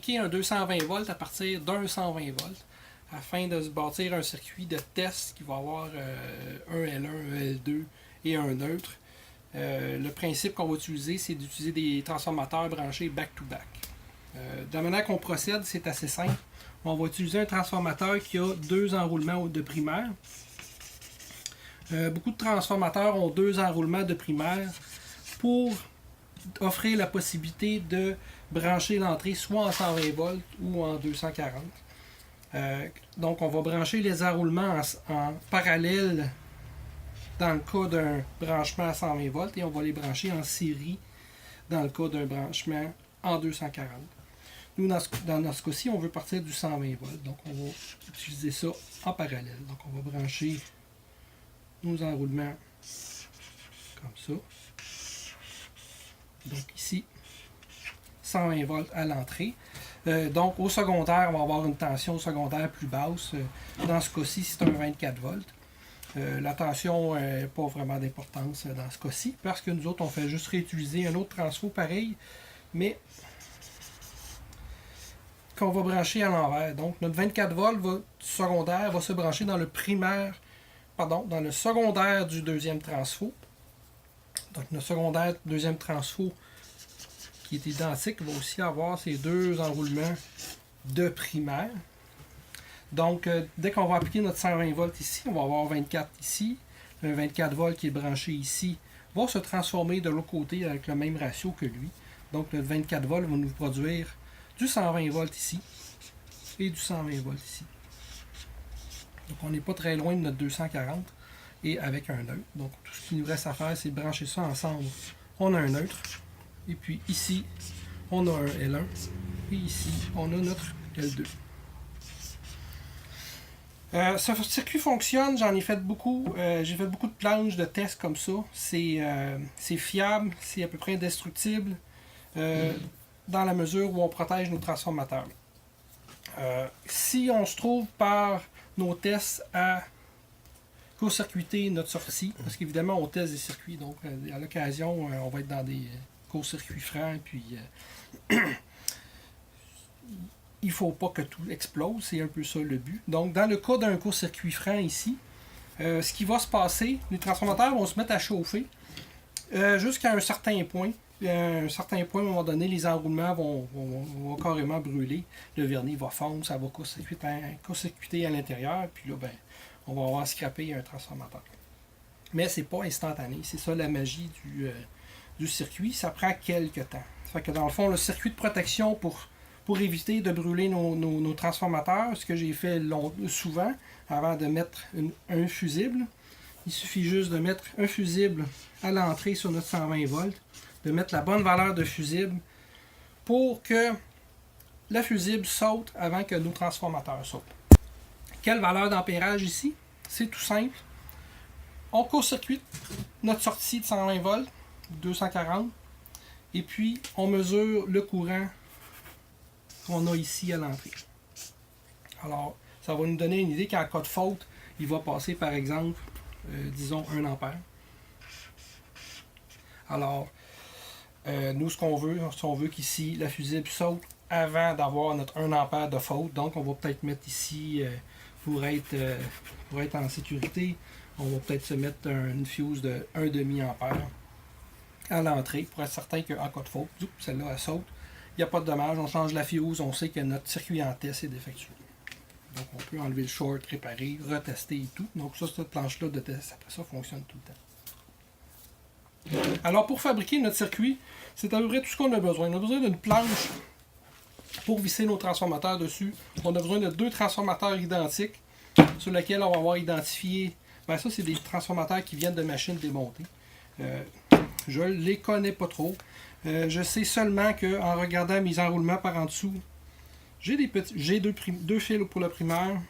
fabriquer un 220 volts à partir d'un 120 volts afin de se bâtir un circuit de test qui va avoir un L1, un L2 et un neutre. Le principe qu'on va utiliser, c'est d'utiliser des transformateurs branchés back-to-back. De la manière qu'on procède, c'est assez simple. On va utiliser un transformateur qui a 2 enroulements de primaire. Beaucoup de transformateurs ont 2 enroulements de primaire pour offrir la possibilité de brancher l'entrée soit en 120 volts ou en 240. Donc on va brancher les enroulements en parallèle dans le cas d'un branchement à 120 volts et on va les brancher en série dans le cas d'un branchement en 240. Nous, dans ce cas-ci, on veut partir du 120 volts. Donc, on va utiliser ça en parallèle. Donc, on va brancher nos enroulements comme ça. Donc, ici, 120 volts à l'entrée. Donc, au secondaire, on va avoir une tension secondaire plus basse. Dans ce cas-ci, c'est un 24 volts. La tension n'a pas vraiment d'importance dans ce cas-ci parce que nous autres, on fait juste réutiliser un autre transfo pareil, mais qu'on va brancher à l'envers. Donc, notre 24 volts secondaire va se brancher dans le dans le secondaire du deuxième transfo. Donc, notre secondaire deuxième transfo qui est identique va aussi avoir ces 2 enroulements de primaire. Donc, dès qu'on va appliquer notre 120 volts ici, on va avoir 24 ici. Le 24 volts qui est branché ici va se transformer de l'autre côté avec le même ratio que lui. Donc, le 24 volts va nous produire du 120 volts ici et du 120 volts ici. Donc, on n'est pas très loin de notre 240 et avec un neutre. Donc, tout ce qu'il nous reste à faire, c'est de brancher ça ensemble. On a un neutre. Et puis ici, on a un L1. Et ici, on a notre L2. Ce circuit fonctionne, j'en ai fait beaucoup. J'ai fait beaucoup de planches de tests comme ça. C'est fiable, c'est à peu près indestructible dans la mesure où on protège nos transformateurs. Si on se trouve par nos tests à court-circuiter notre sortie, parce qu'évidemment on teste des circuits, donc à l'occasion on va être dans des court-circuits francs, puis il ne faut pas que tout explose, c'est un peu ça le but. Donc dans le cas d'un court-circuit franc ici, ce qui va se passer, les transformateurs vont se mettre à chauffer jusqu'à un certain point. À un certain point, à un moment donné, les enroulements vont carrément brûler. Le vernis va fondre, ça va court-circuiter à l'intérieur, puis là, ben, on va avoir scrappé un transformateur. Mais c'est pas instantané, c'est ça la magie du circuit, ça prend quelques temps. Ça fait que dans le fond, le circuit de protection pour éviter de brûler nos transformateurs, ce que j'ai fait souvent, avant de mettre un fusible, il suffit juste de mettre un fusible à l'entrée sur notre 120 volts, de mettre la bonne valeur de fusible pour que la fusible saute avant que nos transformateurs sautent. Quelle valeur d'ampérage ici? C'est tout simple. On court-circuite notre sortie de 120 volts, 240, et puis on mesure le courant qu'on a ici à l'entrée. Alors, ça va nous donner une idée qu'en cas de faute, il va passer par exemple, disons 1 ampère. Alors, nous, ce qu'on veut, on veut qu'ici, la fusible saute avant d'avoir notre 1 ampère de faute. Donc, on va peut-être mettre ici, pour être en sécurité, on va peut-être se mettre une fuse de 1,5 ampère à l'entrée pour être certain qu'en cas de faute, celle-là, elle saute. Il n'y a pas de dommage, on change la fuse, on sait que notre circuit en test est défectueux. Donc, on peut enlever le short, réparer, retester et tout. Donc, ça, cette planche-là de test, après ça, fonctionne tout le temps. Alors, pour fabriquer notre circuit, c'est à peu près tout ce qu'on a besoin. On a besoin d'une planche pour visser nos transformateurs dessus. On a besoin de 2 transformateurs identiques sur lesquels on va avoir identifié. Ben ça, c'est des transformateurs qui viennent de machines démontées. Je ne les connais pas trop. Je sais seulement qu'en regardant mes enroulements par en dessous, j'ai 2 fils pour le primaire.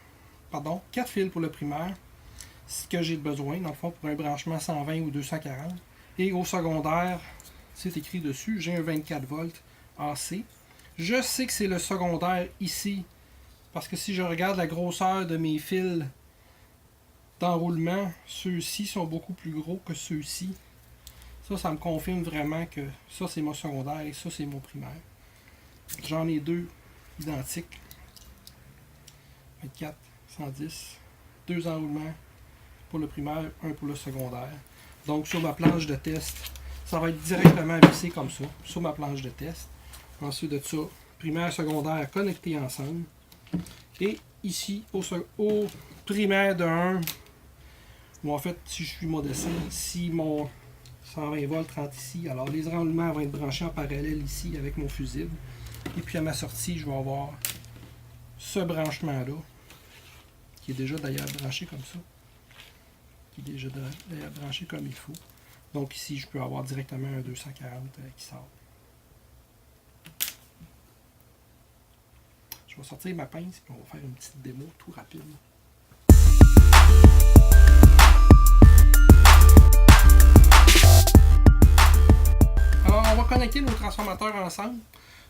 Pardon, 4 fils pour le primaire. Ce que j'ai besoin, dans le fond, pour un branchement 120 ou 240. Et au secondaire, c'est écrit dessus, j'ai un 24 volts AC. Je sais que c'est le secondaire ici, parce que si je regarde la grosseur de mes fils d'enroulement, ceux-ci sont beaucoup plus gros que ceux-ci. Ça me confirme vraiment que ça c'est mon secondaire et ça c'est mon primaire. J'en ai 2 identiques. 24, 110, 2 enroulements pour le primaire, 1 pour le secondaire. Donc sur ma planche de test, ça va être directement vissé comme ça, sur ma planche de test. Ensuite de ça, primaire, secondaire connectés ensemble. Et ici, au primaire de 1, ou en fait, si je suis mon dessin, si mon 120 volts rentre ici, alors les enroulements vont être branchés en parallèle ici avec mon fusible. Et puis à ma sortie, je vais avoir ce branchement-là, qui est déjà d'ailleurs branché comme ça, qui est déjà d'ailleurs branché comme il faut. Donc ici, je peux avoir directement un 240 qui sort. Je vais sortir ma pince et on va faire une petite démo tout rapide. Alors, on va connecter nos transformateurs ensemble.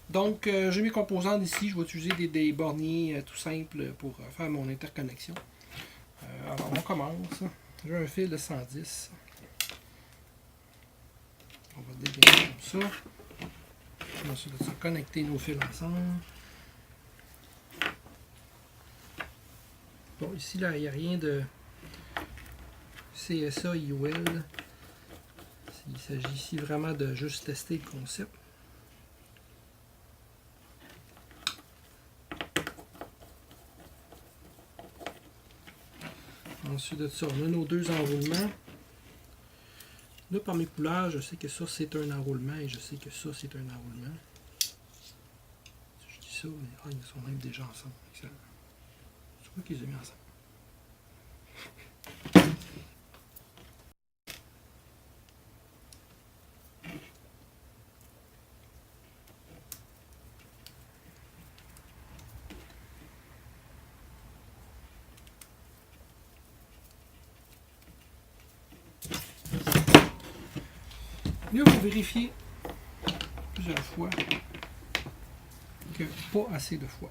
Donc, j'ai mes composantes ici. Je vais utiliser des borniers tout simples pour faire mon interconnexion. Alors, on commence. J'ai un fil de 110. On va dégainer comme ça. Ensuite de ça, connecter nos fils ensemble. Bon, ici, là, il n'y a rien de CSA, IOL. Il s'agit ici vraiment de juste tester le concept. Ensuite de ça, on a nos 2 enroulements. Là, par mes couleurs, je sais que ça, c'est un enroulement et je sais que ça, c'est un enroulement. Je dis ça, mais ils sont même déjà ensemble. Excellent. Je crois qu'ils les ont mis ensemble. Là, vous vérifiez plusieurs fois que pas assez de fois.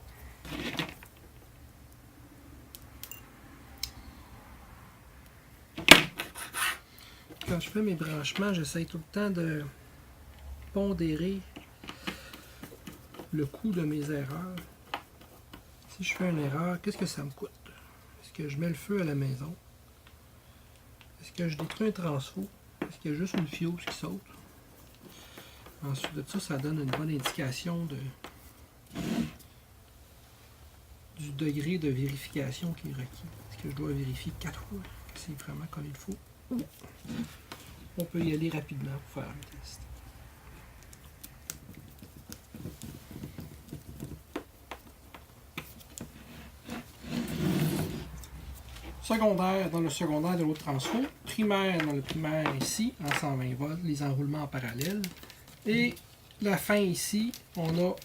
Quand je fais mes branchements, j'essaie tout le temps de pondérer le coût de mes erreurs. Si je fais une erreur, qu'est-ce que ça me coûte? Est-ce que je mets le feu à la maison? Est-ce que je détruis un transfo? Est-ce qu'il y a juste une fiose qui saute? Ensuite de ça, ça donne une bonne indication du degré de vérification qui est requis. Est-ce que je dois vérifier 4 fois? C'est vraiment comme il faut. On peut y aller rapidement pour faire un test. Secondaire dans le secondaire de l'autre transfo. Primaire dans le primaire ici, en 120 volts, les enroulements en parallèle. Et la fin ici, on a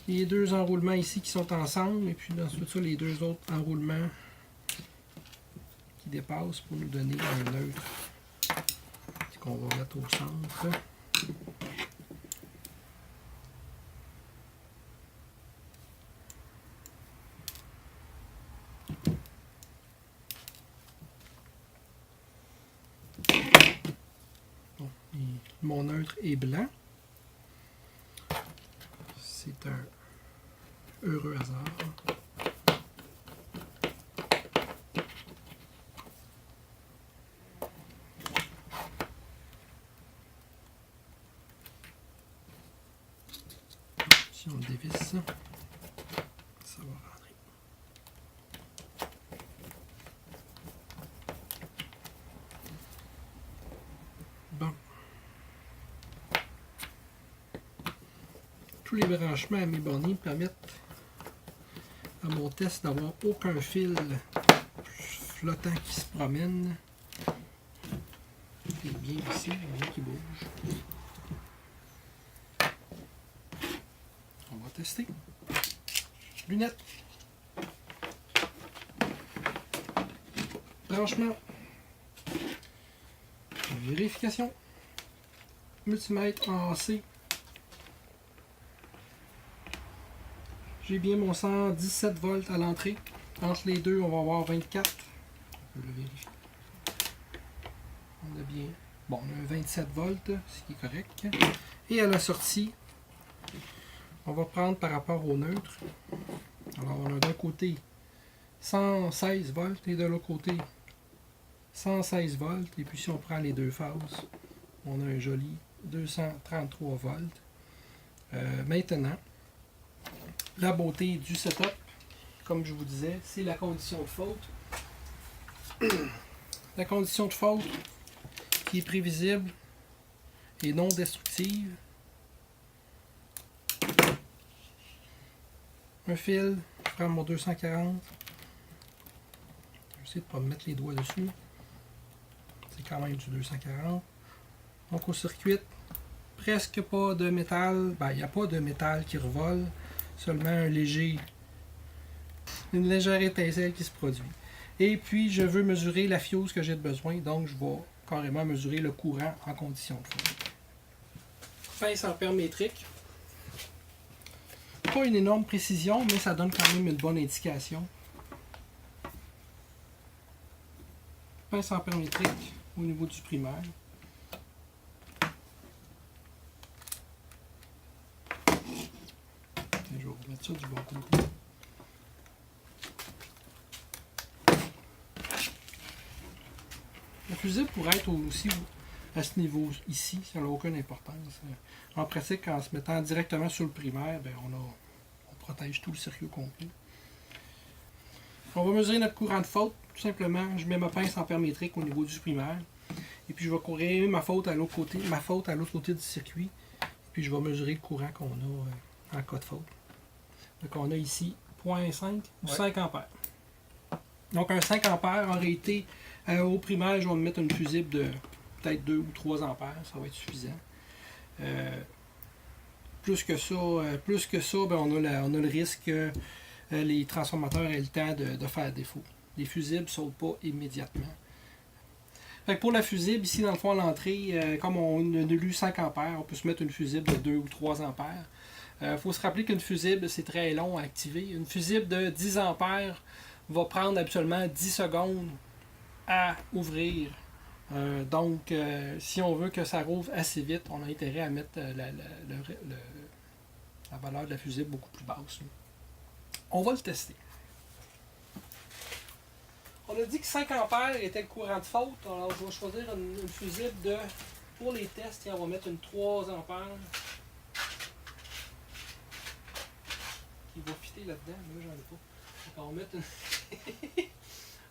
les 2 enroulements ici qui sont ensemble. Et puis ensuite ça, les 2 autres enroulements qui dépassent pour nous donner un neutre qu'on va mettre au centre. Bon, mon neutre est blanc. C'est un heureux hasard. Si on dévisse ça, ça va rentrer. Bon. Tous les branchements à mes borniers permettent à mon test d'avoir aucun fil flottant qui se promène. C'est bien ici, rien qui bouge. On va tester. Lunettes. Branchement. Vérification. Multimètre en AC. J'ai bien mon 117 volts à l'entrée. Entre les deux, on va avoir 24. On peut le vérifier. On a bien. Bon, on a un 27 volts, ce qui est correct. Et à la sortie, On va prendre par rapport au neutre. Alors, on a d'un côté 116 volts et de l'autre côté 116 volts. Et puis, si on prend les deux phases, on a un joli 233 volts. Maintenant, la beauté du setup, comme je vous disais, c'est la condition de faute. La condition de faute qui est prévisible et non destructive. Un fil, je prends mon 240. Je vais essayer de ne pas me mettre les doigts dessus. C'est quand même du 240. On court-circuite. Presque pas de métal. Ben, il n'y a pas de métal qui revole. Seulement une légère étincelle qui se produit. Et puis, je veux mesurer la fuse que j'ai besoin. Donc, je vais carrément mesurer le courant en condition de faute. Pince ampère métrique. Pas une énorme précision, mais ça donne quand même une bonne indication. Pince ampère métrique au niveau du primaire. Je vais remettre ça du bon côté. Le fusible pourrait être aussi à ce niveau ici, ça n'a aucune importance. En pratique, en se mettant directement sur le primaire, ben on protège tout le circuit au complet. On va mesurer notre courant de faute. Tout simplement, je mets ma pince ampère métrique au niveau du primaire. Et puis je vais courir ma faute à l'autre côté, du circuit. Et puis je vais mesurer le courant qu'on a en cas de faute. Donc on a ici 0.5 ou 5 ampères. Donc un 5 ampères, en réalité, au primaire, je vais me mettre une fusible de peut-être 2 ou 3 ampères, ça va être suffisant. Plus que ça, ben on a le risque que les transformateurs aient le temps de faire défaut. Les fusibles ne sautent pas immédiatement. Fait que pour la fusible, ici dans le fond à l'entrée, comme on a lu 5 ampères, on peut se mettre une fusible de 2 ou 3 ampères. Faut se rappeler qu'une fusible, c'est très long à activer. Une fusible de 10 ampères va prendre absolument 10 secondes à ouvrir. Donc, si on veut que ça rouvre assez vite, on a intérêt à mettre la valeur de la fusible beaucoup plus basse. On va le tester. On a dit que 5 ampères était le courant de faute. Alors, je vais choisir une fusible de... Pour les tests, on va mettre une 3 ampères. Qui va fitter là-dedans. Moi, j'en ai pas. On va mettre une...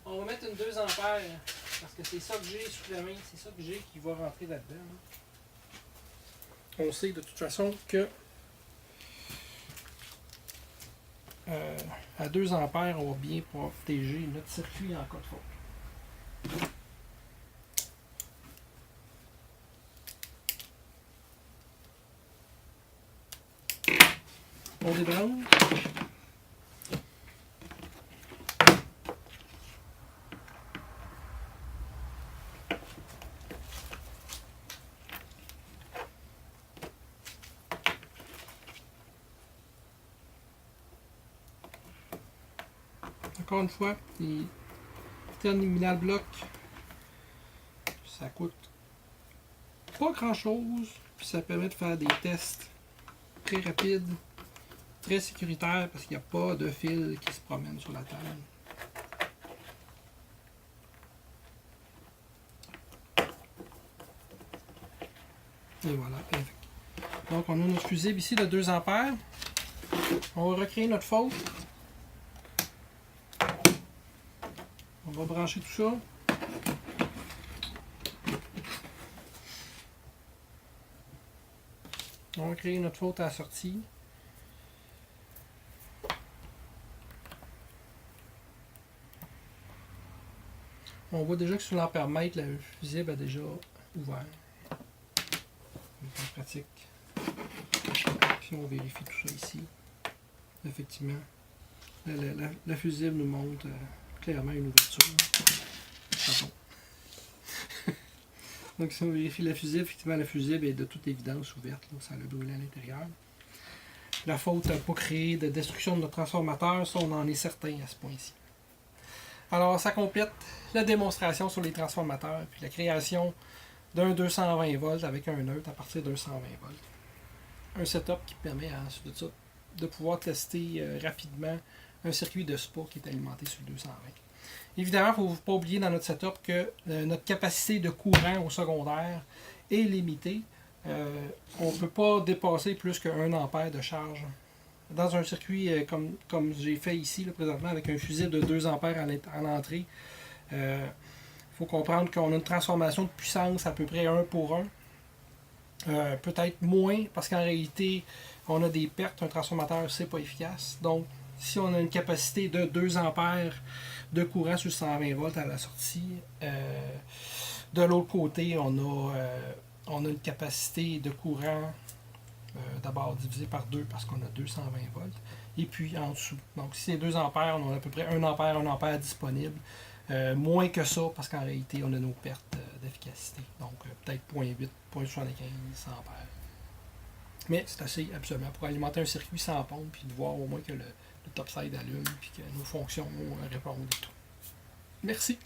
On va mettre une 2 ampères. Parce que c'est ça que j'ai sous la main. C'est ça que j'ai qui va rentrer là-dedans. On sait de toute façon que... à 2 ampères, on va bien protéger notre circuit en cas de faute. On débranche. Encore une fois, les terminal blocs, ça coûte pas grand chose, puis ça permet de faire des tests très rapides, très sécuritaires, parce qu'il n'y a pas de fil qui se promène sur la table. Et voilà, perfect. Donc on a notre fusible ici de 2 ampères. On va recréer notre faute. On va brancher tout ça. On va créer notre faute à la sortie. On voit déjà que sur l'ampèremètre, la fusible a déjà ouvert. En pratique. Puis on vérifie tout ça ici. Effectivement, la fusible nous montre clairement une ouverture. Ah bon. Donc si on vérifie la fusible, effectivement la fusible est de toute évidence ouverte. Là, ça a brûlé à l'intérieur. La faute n'a pas créé de destruction de notre transformateur, ça on en est certain à ce point-ci. Alors ça complète la démonstration sur les transformateurs, puis la création d'un 220 volts avec un neutre à partir de 120 volts. Un setup qui permet ensuite de ça de pouvoir tester rapidement un circuit de spa qui est alimenté sur le 220. Évidemment, il ne faut pas oublier dans notre setup que notre capacité de courant au secondaire est limitée. On ne peut pas dépasser plus que 1 ampère de charge. Dans un circuit comme j'ai fait ici là, présentement avec un fusible de 2 ampères à l'entrée, il faut comprendre qu'on a une transformation de puissance à peu près 1 pour 1. Peut-être moins parce qu'en réalité, on a des pertes. Un transformateur, c'est pas efficace. Donc, si on a une capacité de 2 ampères de courant sur 120 volts à la sortie, de l'autre côté, on a une capacité de courant d'abord divisé par 2 parce qu'on a 220 volts. Et puis en dessous. Donc, si c'est 2 ampères, on a à peu près 1 ampère disponible. Moins que ça parce qu'en réalité, on a nos pertes d'efficacité. Donc, peut-être 0.8, 0.75 ampères. Mais c'est assez absolument pour alimenter un circuit sans pompe puis de voir au moins que le topside allume puis que nos fonctions répondent et tout. Merci.